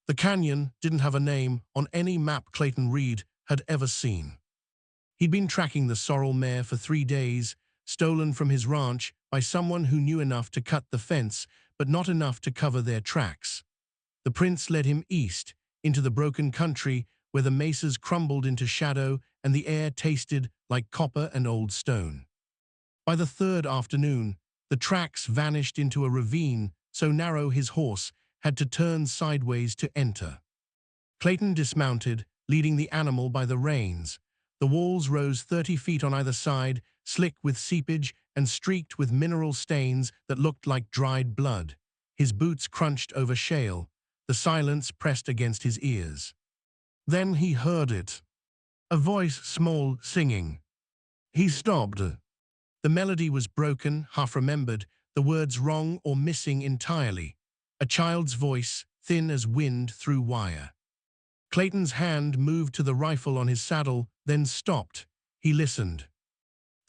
The canyon didn't have a name on any map Clayton Reed had ever seen. He'd been tracking the sorrel mare for 3 days, stolen from his ranch by someone who knew enough to cut the fence, but not enough to cover their tracks. The prince led him east, into the broken country where the mesas crumbled into shadow and the air tasted like copper and old stone. By the third afternoon, the tracks vanished into a ravine so narrow his horse had to turn sideways to enter. Clayton dismounted, leading the animal by the reins. The walls rose 30 feet on either side, slick with seepage and streaked with mineral stains that looked like dried blood. His boots crunched over shale. The silence pressed against his ears. Then he heard it. A voice small, singing. He stopped. The melody was broken, half-remembered, the words wrong or missing entirely. A child's voice, thin as wind through wire. Clayton's hand moved to the rifle on his saddle, then stopped. He listened.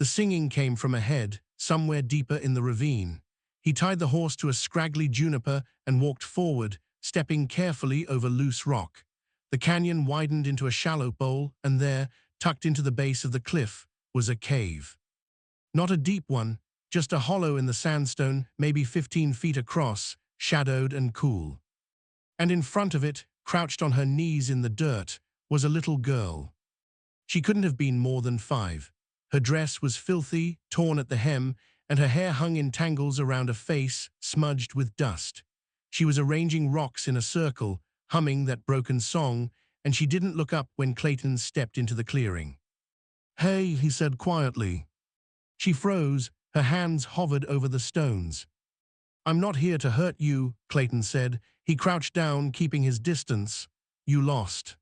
The singing came from ahead, somewhere deeper in the ravine. He tied the horse to a scraggly juniper and walked forward, stepping carefully over loose rock. The canyon widened into a shallow bowl, and there, tucked into the base of the cliff, was a cave. Not a deep one, just a hollow in the sandstone, maybe 15 feet across, shadowed and cool. And in front of it, crouched on her knees in the dirt, was a little girl. She couldn't have been more than 5. Her dress was filthy, torn at the hem, and her hair hung in tangles around a face smudged with dust. She was arranging rocks in a circle, humming that broken song, and she didn't look up when Clayton stepped into the clearing. "Hey," he said quietly. She froze, her hands hovered over the stones. "I'm not here to hurt you," Clayton said. He crouched down, keeping his distance. "You lost."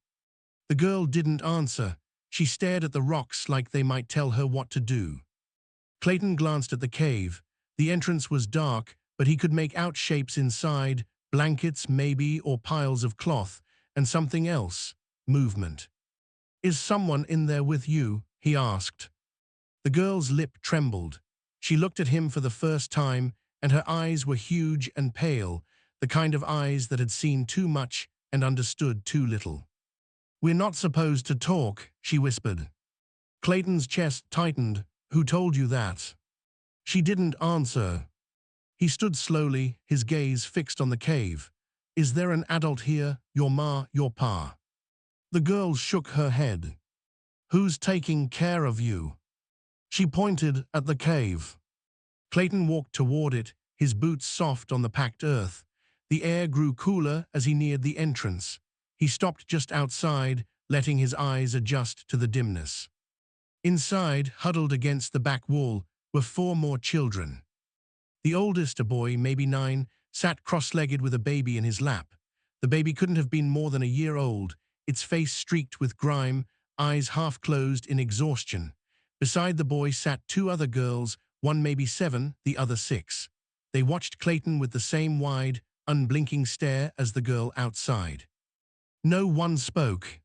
The girl didn't answer. She stared at the rocks like they might tell her what to do. Clayton glanced at the cave. The entrance was dark, but he could make out shapes inside, blankets maybe, or piles of cloth, and something else, movement. "Is someone in there with you?" he asked. The girl's lip trembled. She looked at him for the first time, and her eyes were huge and pale, the kind of eyes that had seen too much and understood too little. "We're not supposed to talk," she whispered. Clayton's chest tightened. "Who told you that?" She didn't answer. He stood slowly, his gaze fixed on the cave. "Is there an adult here? Your ma, your pa?" The girl shook her head. "Who's taking care of you?" She pointed at the cave. Clayton walked toward it, his boots soft on the packed earth. The air grew cooler as he neared the entrance. He stopped just outside, letting his eyes adjust to the dimness. Inside, huddled against the back wall, were 4 more children. The oldest, a boy, maybe 9, sat cross-legged with a baby in his lap. The baby couldn't have been more than a year old, its face streaked with grime, eyes half closed in exhaustion. Beside the boy sat 2 other girls, one maybe 7, the other 6. They watched Clayton with the same wide, unblinking stare as the girl outside. No one spoke.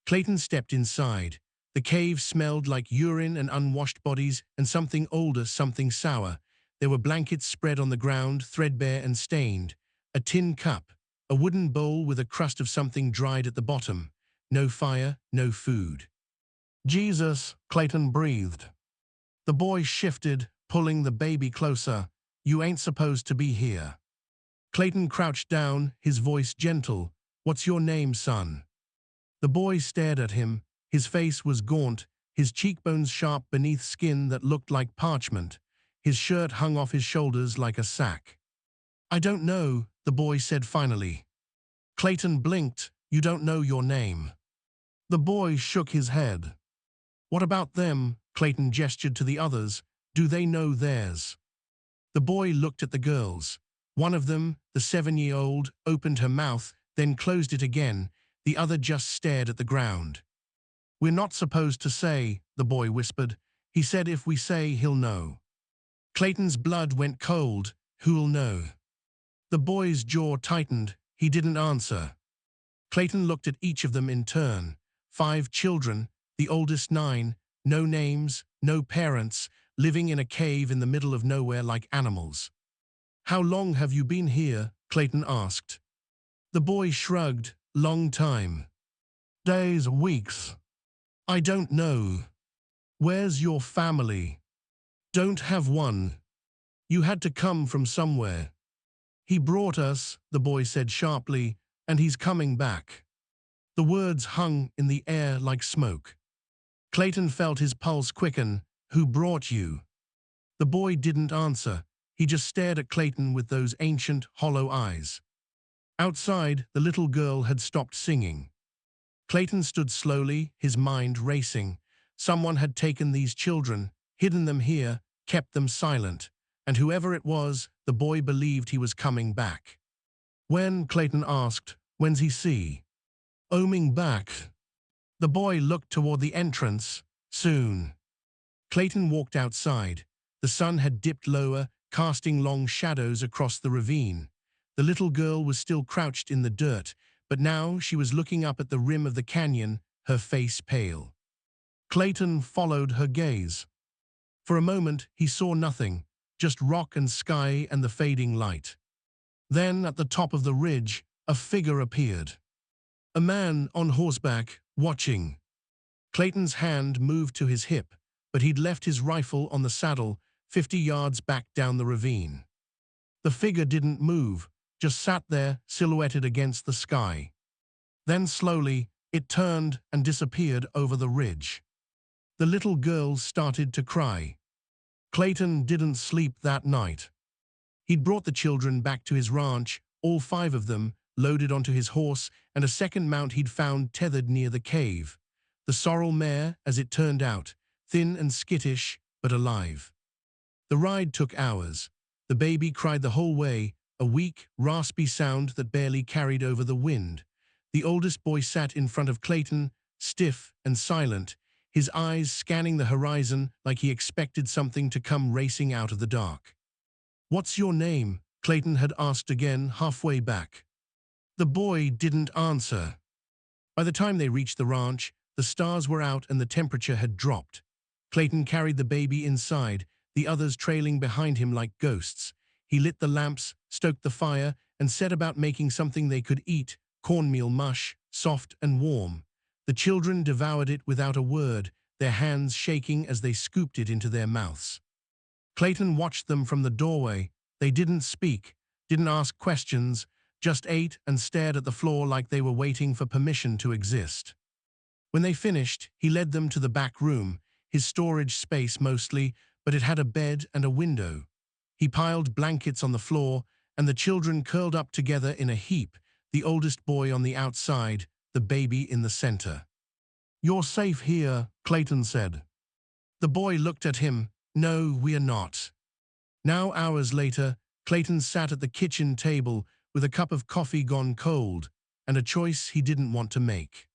Clayton stepped inside. The cave smelled like urine and unwashed bodies and something older, something sour. There were blankets spread on the ground, threadbare and stained. A tin cup, a wooden bowl with a crust of something dried at the bottom. No fire, no food. "Jesus," Clayton breathed. The boy shifted, pulling the baby closer. "You ain't supposed to be here." Clayton crouched down, his voice gentle. "What's your name, son?" The boy stared at him. His face was gaunt, his cheekbones sharp beneath skin that looked like parchment. His shirt hung off his shoulders like a sack. "I don't know," the boy said finally. Clayton blinked. "You don't know your name." The boy shook his head. "What about them?" Clayton gestured to the others. "Do they know theirs?" The boy looked at the girls. One of them, the 7-year-old, opened her mouth, then closed it again. The other just stared at the ground. "We're not supposed to say," the boy whispered. "He said if we say, he'll know." Clayton's blood went cold. "Who'll know?" The boy's jaw tightened. He didn't answer. Clayton looked at each of them in turn. 5 children, the oldest 9, no names, no parents, living in a cave in the middle of nowhere like animals. "How long have you been here?" Clayton asked. The boy shrugged. Long time. Days, weeks. I don't know. Where's your family? Don't have one. You had to come from somewhere. He brought us, the boy said sharply, and he's coming back. The words hung in the air like smoke. Clayton felt his pulse quicken. Who brought you? The boy didn't answer. He just stared at Clayton with those ancient, hollow eyes. Outside, the little girl had stopped singing. Clayton stood slowly, his mind racing. Someone had taken these children, hidden them here, kept them silent, and whoever it was, the boy believed he was coming back. When, Clayton asked, when's he see? Oming back. The boy looked toward the entrance. Soon. Clayton walked outside. The sun had dipped lower, casting long shadows across the ravine. The little girl was still crouched in the dirt, but now she was looking up at the rim of the canyon, her face pale. Clayton followed her gaze. For a moment, he saw nothing, just rock and sky and the fading light. Then, at the top of the ridge, a figure appeared. A man on horseback, watching. Clayton's hand moved to his hip, but he'd left his rifle on the saddle 50 yards back down the ravine. The figure didn't move, just sat there, silhouetted against the sky. Then slowly, it turned and disappeared over the ridge. The little girl started to cry. Clayton didn't sleep that night. He'd brought the children back to his ranch, all 5 of them, loaded onto his horse, and a second mount he'd found tethered near the cave. The sorrel mare, as it turned out, thin and skittish, but alive. The ride took hours. The baby cried the whole way, a weak, raspy sound that barely carried over the wind. The oldest boy sat in front of Clayton, stiff and silent, his eyes scanning the horizon like he expected something to come racing out of the dark. What's your name? Clayton had asked again, halfway back. The boy didn't answer. By the time they reached the ranch, the stars were out and the temperature had dropped. Clayton carried the baby inside, the others trailing behind him like ghosts. He lit the lamps, stoked the fire, and set about making something they could eat, cornmeal mush, soft and warm. The children devoured it without a word, their hands shaking as they scooped it into their mouths. Clayton watched them from the doorway. They didn't speak, didn't ask questions, just ate and stared at the floor like they were waiting for permission to exist. When they finished, he led them to the back room, his storage space mostly, but it had a bed and a window. He piled blankets on the floor, and the children curled up together in a heap, the oldest boy on the outside, the baby in the center. You're safe here, Clayton said. The boy looked at him. No, we are not. Now, hours later, Clayton sat at the kitchen table with a cup of coffee gone cold, and a choice he didn't want to make.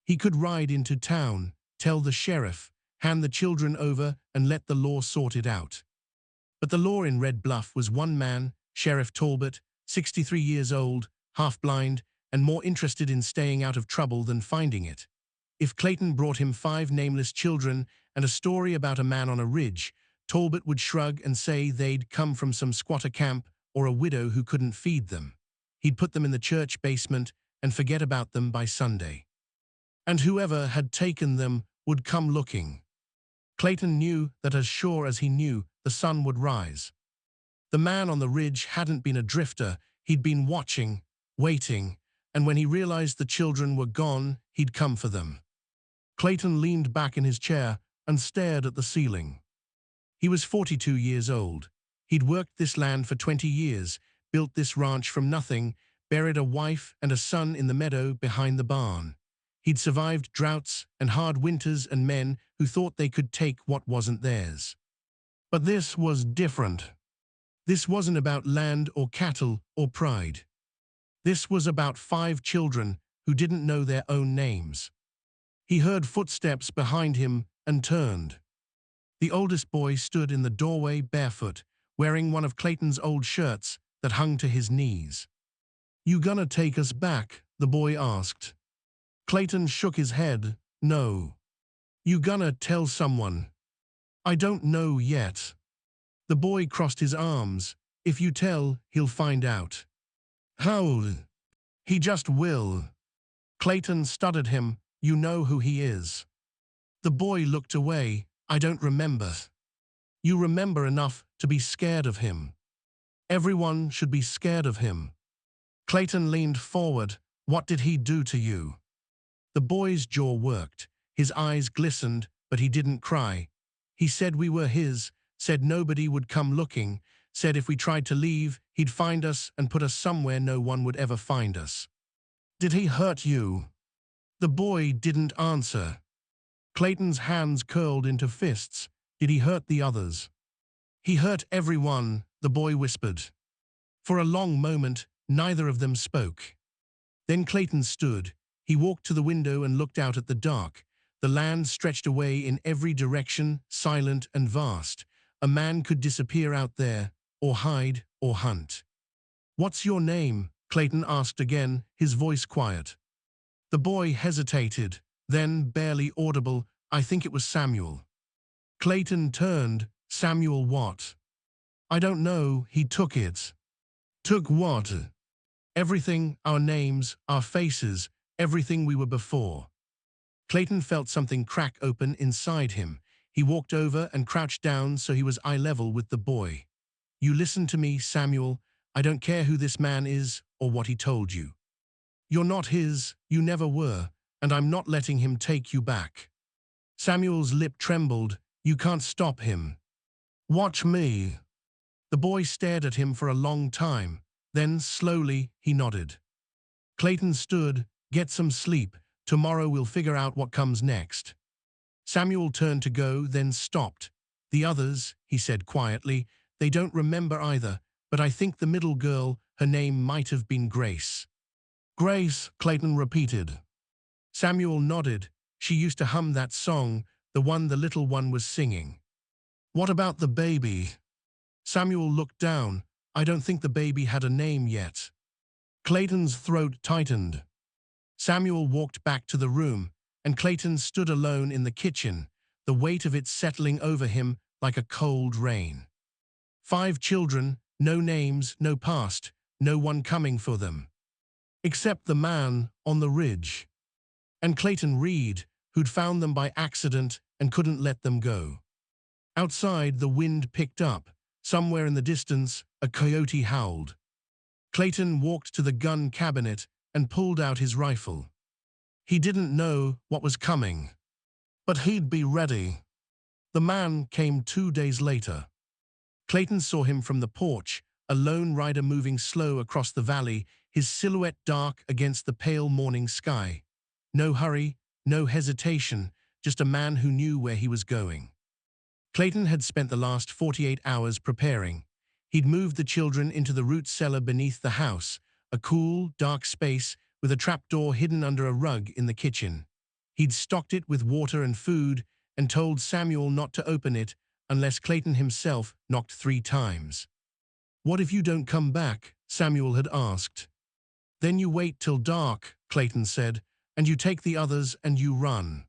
He could ride into town, tell the sheriff, hand the children over, and let the law sort it out. But the law in Red Bluff was one man, Sheriff Talbot, 63 years old, half-blind, and more interested in staying out of trouble than finding it. If Clayton brought him 5 nameless children and a story about a man on a ridge, Talbot would shrug and say they'd come from some squatter camp or a widow who couldn't feed them. He'd put them in the church basement and forget about them by Sunday. And whoever had taken them would come looking. Clayton knew that as sure as he knew, the sun would rise. The man on the ridge hadn't been a drifter, he'd been watching, waiting, and when he realized the children were gone, he'd come for them. Clayton leaned back in his chair and stared at the ceiling. He was 42 years old. He'd worked this land for 20 years, built this ranch from nothing, buried a wife and a son in the meadow behind the barn. He'd survived droughts and hard winters and men who thought they could take what wasn't theirs. But this was different. This wasn't about land or cattle or pride. This was about 5 children who didn't know their own names. He heard footsteps behind him and turned. The oldest boy stood in the doorway barefoot, wearing one of Clayton's old shirts that hung to his knees. You gonna take us back? The boy asked. Clayton shook his head. No. You gonna tell someone? I don't know yet. The boy crossed his arms. If you tell, he'll find out. How? He just will. Clayton stuttered him. You know who he is. The boy looked away. I don't remember. You remember enough to be scared of him. Everyone should be scared of him. Clayton leaned forward. What did he do to you? The boy's jaw worked. His eyes glistened, but he didn't cry. He said we were his, said nobody would come looking, said if we tried to leave, he'd find us and put us somewhere no one would ever find us. Did he hurt you? The boy didn't answer. Clayton's hands curled into fists. Did he hurt the others? He hurt everyone, the boy whispered. For a long moment, neither of them spoke. Then Clayton stood. He walked to the window and looked out at the dark. The land stretched away in every direction, silent and vast. A man could disappear out there, or hide, or hunt. What's your name? Clayton asked again, his voice quiet. The boy hesitated, then, barely audible, I think it was Samuel. Clayton turned. Samuel what? I don't know, he took it. Took what? Everything, our names, our faces, everything we were before. Clayton felt something crack open inside him. He walked over and crouched down so he was eye level with the boy. You listen to me, Samuel. I don't care who this man is or what he told you. You're not his, you never were, and I'm not letting him take you back. Samuel's lip trembled. You can't stop him. Watch me. The boy stared at him for a long time. Then, slowly, he nodded. Clayton stood. Get some sleep. Tomorrow we'll figure out what comes next. Samuel turned to go, then stopped. The others, he said quietly, they don't remember either, but I think the middle girl, her name might have been Grace. Grace, Clayton repeated. Samuel nodded. She used to hum that song, the one the little one was singing. What about the baby? Samuel looked down. I don't think the baby had a name yet. Clayton's throat tightened. Samuel walked back to the room, and Clayton stood alone in the kitchen, the weight of it settling over him like a cold rain. 5 children, no names, no past, no one coming for them. Except the man on the ridge. And Clayton Reed, who'd found them by accident and couldn't let them go. Outside, the wind picked up. Somewhere in the distance, a coyote howled. Clayton walked to the gun cabinet and pulled out his rifle. He didn't know what was coming, but he'd be ready. The man came 2 days later. Clayton saw him from the porch, a lone rider moving slow across the valley, his silhouette dark against the pale morning sky. No hurry, no hesitation, just a man who knew where he was going. Clayton had spent the last 48 hours preparing. He'd moved the children into the root cellar beneath the house, a cool, dark space with a trapdoor hidden under a rug in the kitchen. He'd stocked it with water and food and told Samuel not to open it unless Clayton himself knocked 3 times. What if you don't come back? Samuel had asked. Then you wait till dark, Clayton said, and you take the others and you run.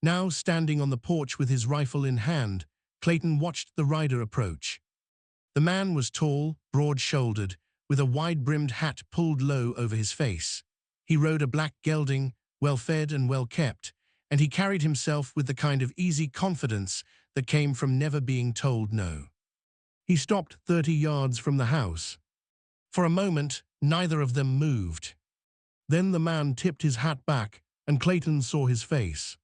Now standing on the porch with his rifle in hand, Clayton watched the rider approach. The man was tall, broad-shouldered, with a wide-brimmed hat pulled low over his face. He rode a black gelding, well-fed and well-kept, and he carried himself with the kind of easy confidence that came from never being told no. He stopped 30 yards from the house. For a moment, neither of them moved. Then the man tipped his hat back, and Clayton saw his face.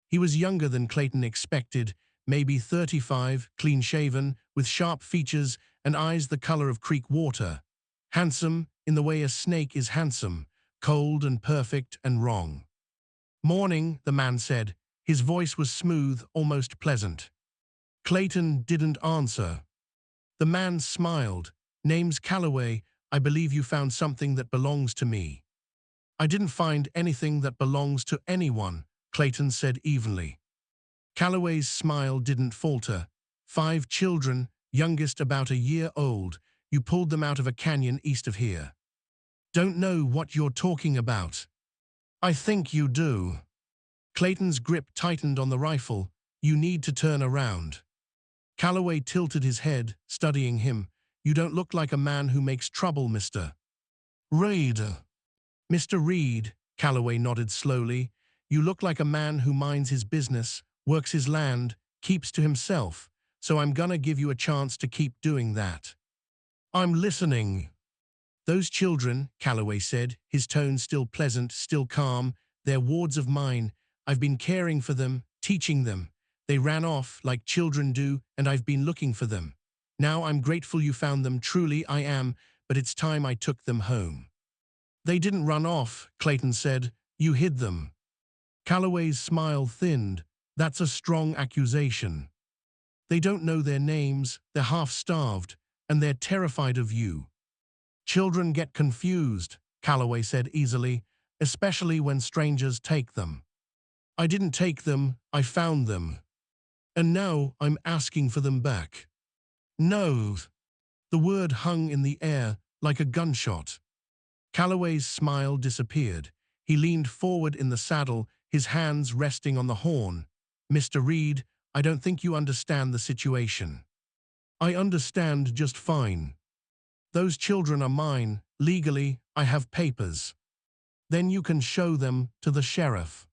He was younger than Clayton expected, maybe 35, clean-shaven, with sharp features and eyes the color of creek water. Handsome, in the way a snake is handsome, cold and perfect and wrong. Morning, the man said. His voice was smooth, almost pleasant. Clayton didn't answer. The man smiled. Name's Calloway. I believe you found something that belongs to me. I didn't find anything that belongs to anyone, Clayton said evenly. Calloway's smile didn't falter. 5 children, youngest about a year old. You pulled them out of a canyon east of here. Don't know what you're talking about. I think you do. Clayton's grip tightened on the rifle. You need to turn around. Calloway tilted his head, studying him. You don't look like a man who makes trouble, Mr. Reed. Mr. Reed, Calloway nodded slowly, you look like a man who minds his business, works his land, keeps to himself, so I'm gonna give you a chance to keep doing that. I'm listening. Those children, Calloway said, his tone still pleasant, still calm, they're wards of mine. I've been caring for them, teaching them. They ran off like children do, and I've been looking for them. Now I'm grateful you found them, truly I am, but it's time I took them home. They didn't run off, Clayton said. You hid them. Calloway's smile thinned. That's a strong accusation. They don't know their names, they're half-starved, and they're terrified of you. Children get confused, Calloway said easily, especially when strangers take them. I didn't take them, I found them. And now I'm asking for them back. No. The word hung in the air like a gunshot. Calloway's smile disappeared. He leaned forward in the saddle, his hands resting on the horn. Mr. Reed, I don't think you understand the situation. I understand just fine. Those children are mine. Legally, I have papers. Then you can show them to the sheriff.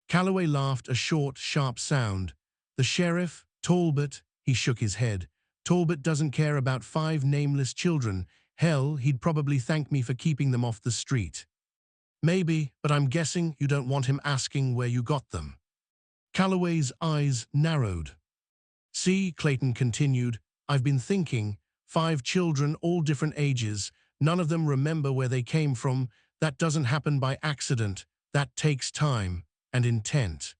Calloway laughed a short, sharp sound. The sheriff, Talbot, he shook his head. Talbot doesn't care about 5 nameless children. Hell, he'd probably thank me for keeping them off the street. Maybe, but I'm guessing you don't want him asking where you got them. Calloway's eyes narrowed. See, Clayton continued, I've been thinking, 5 children, all different ages, none of them remember where they came from. That doesn't happen by accident. That takes time and intent.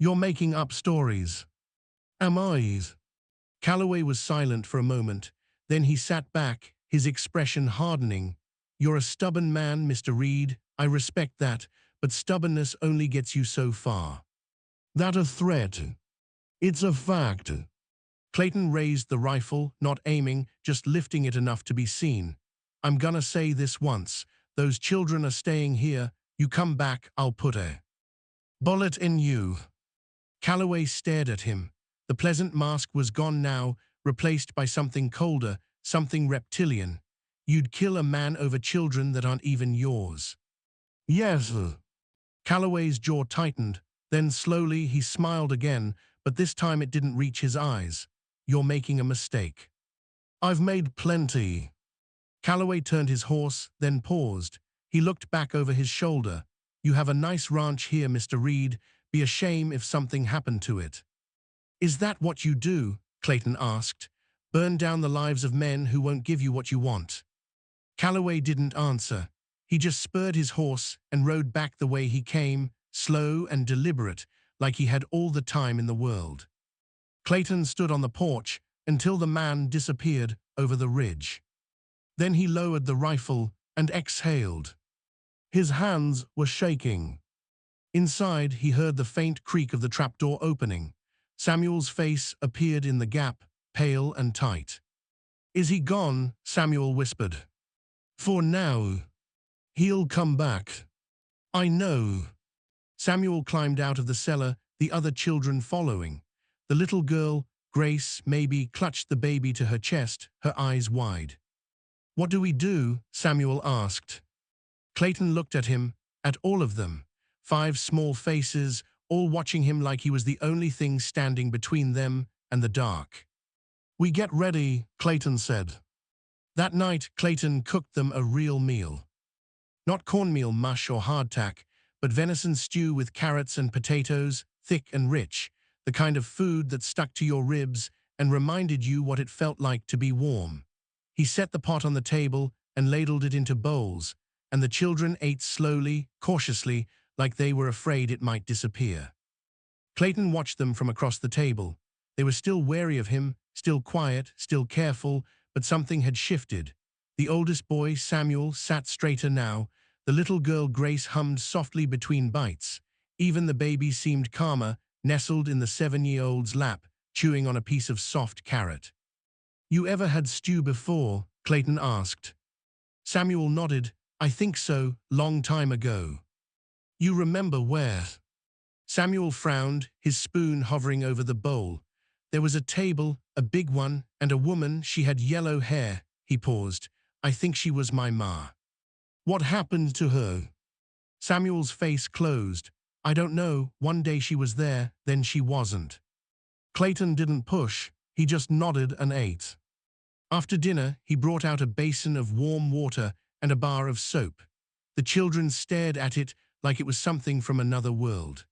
You're making up stories. Am I? Calloway was silent for a moment. Then he sat back, his expression hardening. You're a stubborn man, Mr. Reed. I respect that, but stubbornness only gets you so far. That a threat? It's a fact. Clayton raised the rifle, not aiming, just lifting it enough to be seen. I'm gonna say this once. Those children are staying here. You come back, I'll put a bullet in you. Calloway stared at him. The pleasant mask was gone now, replaced by something colder, something reptilian. You'd kill a man over children that aren't even yours. Yes. Calloway's jaw tightened. Then slowly he smiled again, but this time it didn't reach his eyes. You're making a mistake. I've made plenty. Calloway turned his horse, then paused. He looked back over his shoulder. You have a nice ranch here, Mr. Reed. Be a shame if something happened to it. Is that what you do? Clayton asked. Burn down the lives of men who won't give you what you want. Calloway didn't answer. He just spurred his horse and rode back the way he came, slow and deliberate, like he had all the time in the world. Clayton stood on the porch until the man disappeared over the ridge. Then he lowered the rifle and exhaled. His hands were shaking. Inside, he heard the faint creak of the trapdoor opening. Samuel's face appeared in the gap, pale and tight. Is he gone? Samuel whispered. For now. He'll come back. I know. Samuel climbed out of the cellar, the other children following. The little girl, Grace, maybe, clutched the baby to her chest, her eyes wide. What do we do? Samuel asked. Clayton looked at him, at all of them. 5 small faces, all watching him like he was the only thing standing between them and the dark. We get ready, Clayton said. That night, Clayton cooked them a real meal. Not cornmeal mush or hardtack, but venison stew with carrots and potatoes, thick and rich, the kind of food that stuck to your ribs and reminded you what it felt like to be warm. He set the pot on the table and ladled it into bowls, and the children ate slowly, cautiously, like they were afraid it might disappear. Clayton watched them from across the table. They were still wary of him, still quiet, still careful, but something had shifted. The oldest boy, Samuel, sat straighter now. The little girl, Grace, hummed softly between bites. Even the baby seemed calmer, nestled in the 7-year-old's lap, chewing on a piece of soft carrot. You ever had stew before? Clayton asked. Samuel nodded. I think so, long time ago. You remember where? Samuel frowned, his spoon hovering over the bowl. There was a table, a big one, and a woman. She had yellow hair. He paused. I think she was my ma. What happened to her? Samuel's face closed. I don't know, one day she was there, then she wasn't. Clayton didn't push, he just nodded and ate. After dinner, he brought out a basin of warm water and a bar of soap. The children stared at it like it was something from another world.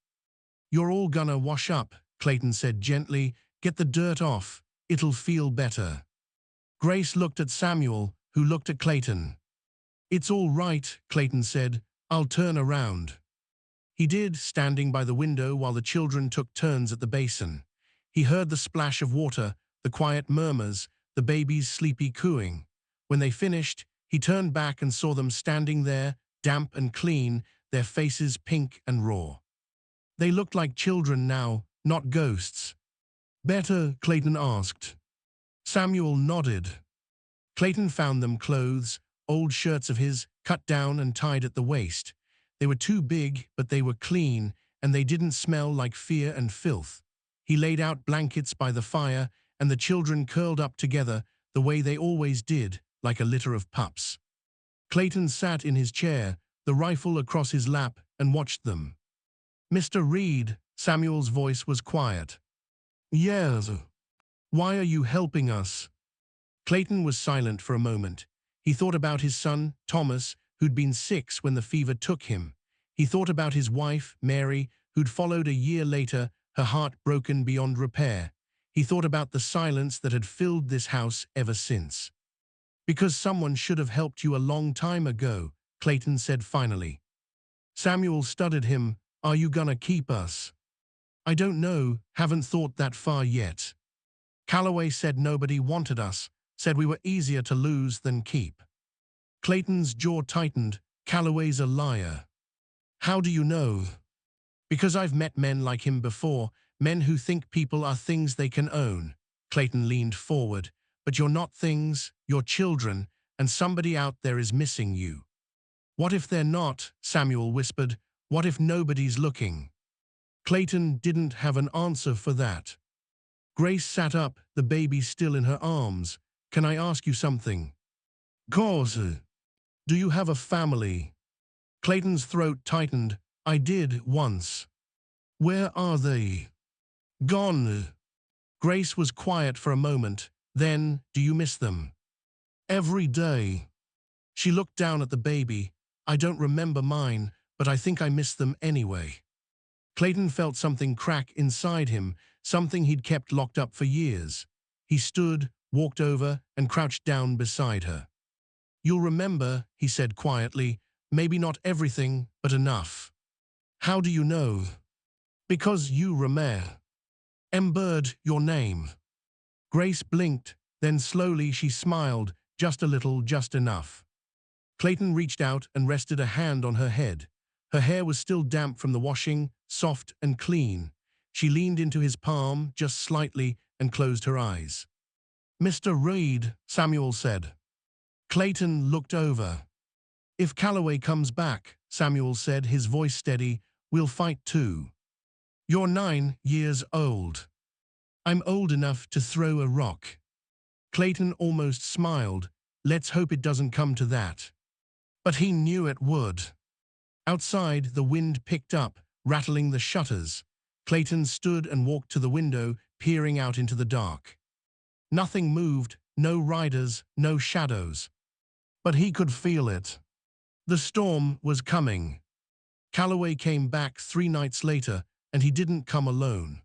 You're all gonna wash up, Clayton said gently. Get the dirt off, it'll feel better. Grace looked at Samuel, who looked at Clayton. It's all right, Clayton said. I'll turn around. He did, standing by the window while the children took turns at the basin. He heard the splash of water, the quiet murmurs, the baby's sleepy cooing. When they finished, he turned back and saw them standing there, damp and clean, their faces pink and raw. They looked like children now, not ghosts. Better? Clayton asked. Samuel nodded. Clayton found them clothes, old shirts of his, cut down and tied at the waist. They were too big, but they were clean, and they didn't smell like fear and filth. He laid out blankets by the fire, and the children curled up together the way they always did, like a litter of pups. Clayton sat in his chair, the rifle across his lap, and watched them. Mr. Reed, Samuel's voice was quiet. Yes. Why are you helping us? Clayton was silent for a moment. He thought about his son, Thomas, who'd been 6 when the fever took him. He thought about his wife, Mary, who'd followed a year later, her heart broken beyond repair. He thought about the silence that had filled this house ever since. Because someone should have helped you a long time ago, Clayton said finally. Samuel stuttered him, are you gonna keep us? I don't know, haven't thought that far yet. Calloway said nobody wanted us, said we were easier to lose than keep. Clayton's jaw tightened. Calloway's a liar. How do you know? Because I've met men like him before, men who think people are things they can own. Clayton leaned forward. But you're not things, you're children, and somebody out there is missing you. What if they're not? Samuel whispered. What if nobody's looking? Clayton didn't have an answer for that. Grace sat up, the baby still in her arms. Can I ask you something? Course. Do you have a family? Clayton's throat tightened. I did once. Where are they? Gone. Grace was quiet for a moment. Then, do you miss them? Every day. She looked down at the baby. I don't remember mine, but I think I miss them anyway. Clayton felt something crack inside him, something he'd kept locked up for years. He stood, walked over, and crouched down beside her. You'll remember, he said quietly, maybe not everything, but enough. How do you know? Because you remembered your name. Grace blinked, then slowly she smiled, just a little, just enough. Clayton reached out and rested a hand on her head. Her hair was still damp from the washing, soft and clean. She leaned into his palm, just slightly, and closed her eyes. Mr. Reed, Samuel said. Clayton looked over. If Calloway comes back, Samuel said, his voice steady, we'll fight too. You're 9 years old. I'm old enough to throw a rock. Clayton almost smiled. Let's hope it doesn't come to that. But he knew it would. Outside, the wind picked up, rattling the shutters. Clayton stood and walked to the window, peering out into the dark. Nothing moved, no riders, no shadows. But he could feel it. The storm was coming. Calloway came back 3 nights later, and he didn't come alone.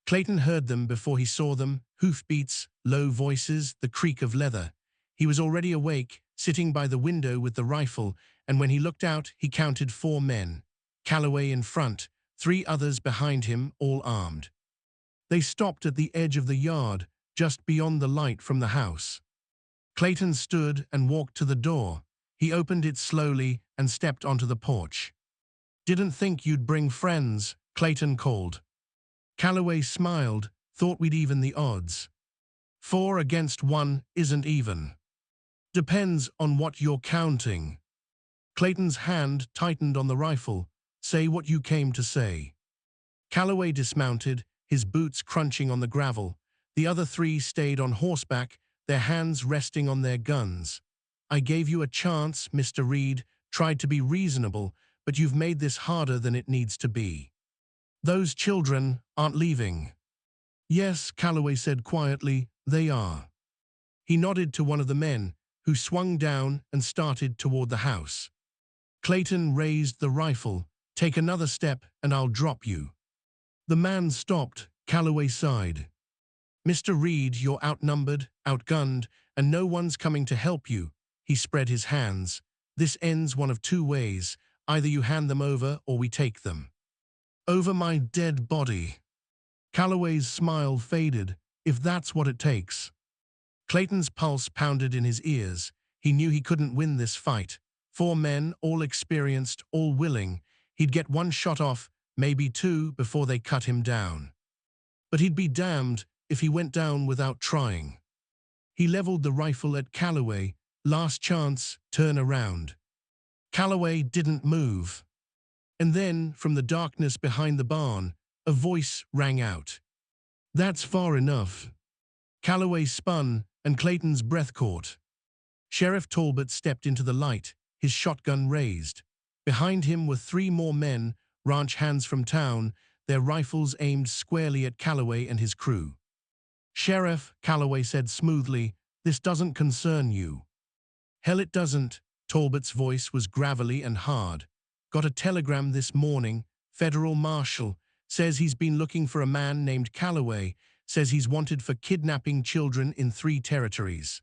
Clayton heard them before he saw them, hoofbeats, low voices, the creak of leather. He was already awake, sitting by the window with the rifle, and when he looked out, he counted 4 men. Calloway in front, 3 others behind him, all armed. They stopped at the edge of the yard, just beyond the light from the house. Clayton stood and walked to the door. He opened it slowly and stepped onto the porch. Didn't think you'd bring friends, Clayton called. Calloway smiled, thought we'd even the odds. 4 against 1 isn't even. Depends on what you're counting. Clayton's hand tightened on the rifle. Say what you came to say. Calloway dismounted, his boots crunching on the gravel. The other 3 stayed on horseback, their hands resting on their guns. I gave you a chance, Mr. Reed, tried to be reasonable, but you've made this harder than it needs to be. Those children aren't leaving. Yes, Calloway said quietly, they are. He nodded to one of the men, who swung down and started toward the house. Clayton raised the rifle. Take another step and I'll drop you. The man stopped. Calloway sighed. Mr. Reed, you're outnumbered, outgunned, and no one's coming to help you. He spread his hands. This ends one of two ways. Either you hand them over or we take them. Over my dead body. Calloway's smile faded. If that's what it takes. Clayton's pulse pounded in his ears. He knew he couldn't win this fight. 4 men, all experienced, all willing. He'd get one shot off, maybe 2, before they cut him down. But he'd be damned if he went down without trying. He leveled the rifle at Calloway. Last chance, turn around. Calloway didn't move. And then, from the darkness behind the barn, a voice rang out. That's far enough. Calloway spun, and Clayton's breath caught. Sheriff Talbot stepped into the light, his shotgun raised. Behind him were 3 more men, ranch hands from town, their rifles aimed squarely at Calloway and his crew. Sheriff, Calloway said smoothly, this doesn't concern you. Hell it doesn't. Talbot's voice was gravelly and hard. Got a telegram this morning. Federal marshal. Says he's been looking for a man named Calloway. Says he's wanted for kidnapping children in 3 territories.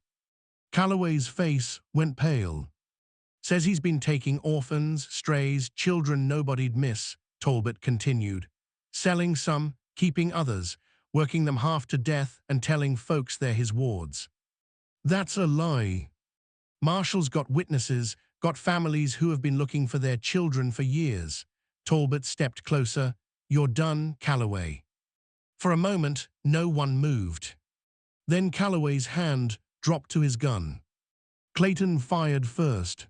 Calloway's face went pale. Says he's been taking orphans, strays, children nobody'd miss, Talbot continued. Selling some, keeping others, working them half to death and telling folks they're his wards. That's a lie. Marshall's got witnesses, got families who have been looking for their children for years. Talbot stepped closer. You're done, Calloway. For a moment, no one moved. Then Calloway's hand dropped to his gun. Clayton fired first.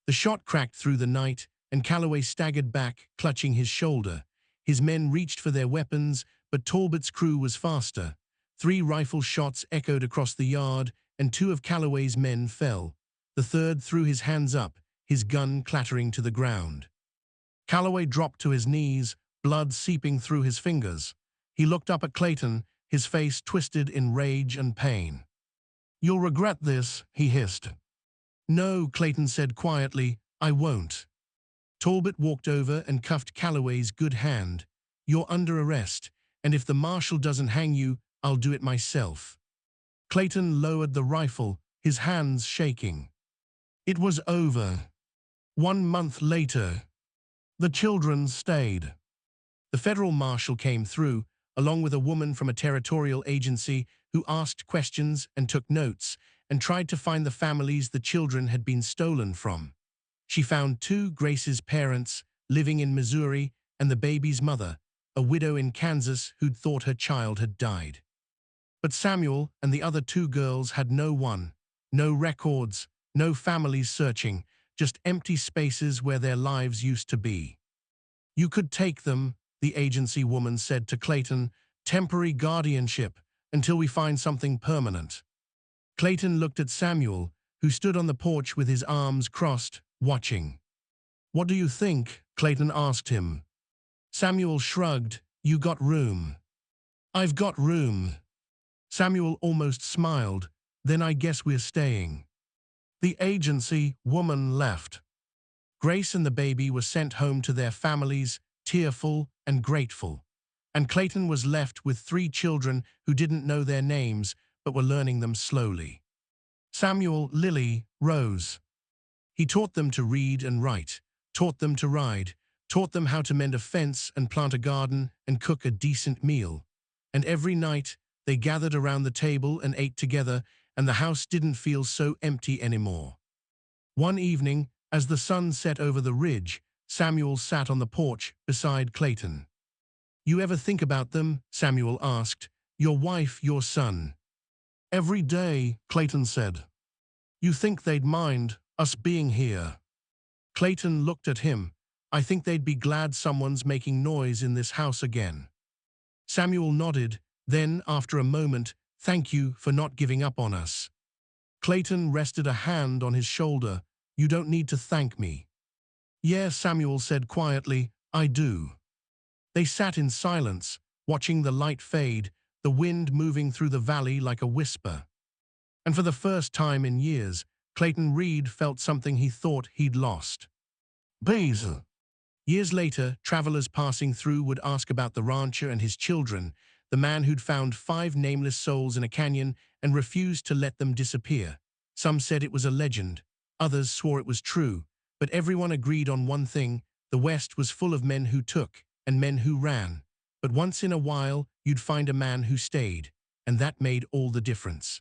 The shot cracked through the night, and Calloway staggered back, clutching his shoulder. His men reached for their weapons, but Talbot's crew was faster. 3 rifle shots echoed across the yard, and 2 of Calloway's men fell. The third threw his hands up, his gun clattering to the ground. Calloway dropped to his knees, blood seeping through his fingers. He looked up at Clayton, his face twisted in rage and pain. You'll regret this, he hissed. No, Clayton said quietly, I won't. Talbot walked over and cuffed Calloway's good hand. You're under arrest, and if the marshal doesn't hang you, I'll do it myself. Clayton lowered the rifle, his hands shaking. It was over. 1 month later, the children stayed. The federal marshal came through, along with a woman from a territorial agency who asked questions and took notes and tried to find the families the children had been stolen from. She found 2, Grace's parents, living in Missouri, and the baby's mother, a widow in Kansas who'd thought her child had died. But Samuel and the other 2 girls had no one, no records, no families searching, just empty spaces where their lives used to be. You could take them, the agency woman said to Clayton, temporary guardianship, until we find something permanent. Clayton looked at Samuel, who stood on the porch with his arms crossed, watching. What do you think? Clayton asked him. Samuel shrugged. You got room. I've got room. Samuel almost smiled. Then I guess we're staying. The agency woman left. Grace and the baby were sent home to their families, tearful and grateful. And Clayton was left with 3 children who didn't know their names but were learning them slowly. Samuel, Lily, Rose. He taught them to read and write, taught them to ride, taught them how to mend a fence and plant a garden and cook a decent meal. And every night, they gathered around the table and ate together, and the house didn't feel so empty anymore. One evening, as the sun set over the ridge, Samuel sat on the porch beside Clayton. You ever think about them? Samuel asked. Your wife, your son. Every day, Clayton said. You think they'd mind us being here? Clayton looked at him. I think they'd be glad someone's making noise in this house again. Samuel nodded, then, after a moment, thank you for not giving up on us. Clayton rested a hand on his shoulder. "You don't need to thank me." "Yeah," Samuel said quietly, "I do." They sat in silence, watching the light fade, the wind moving through the valley like a whisper. And for the first time in years, Clayton Reed felt something he thought he'd lost. Basil. Years later, travelers passing through would ask about the rancher and his children, the man who'd found 5 nameless souls in a canyon and refused to let them disappear. Some said it was a legend, others swore it was true, but everyone agreed on one thing: the West was full of men who took and men who ran. But once in a while, you'd find a man who stayed, and that made all the difference.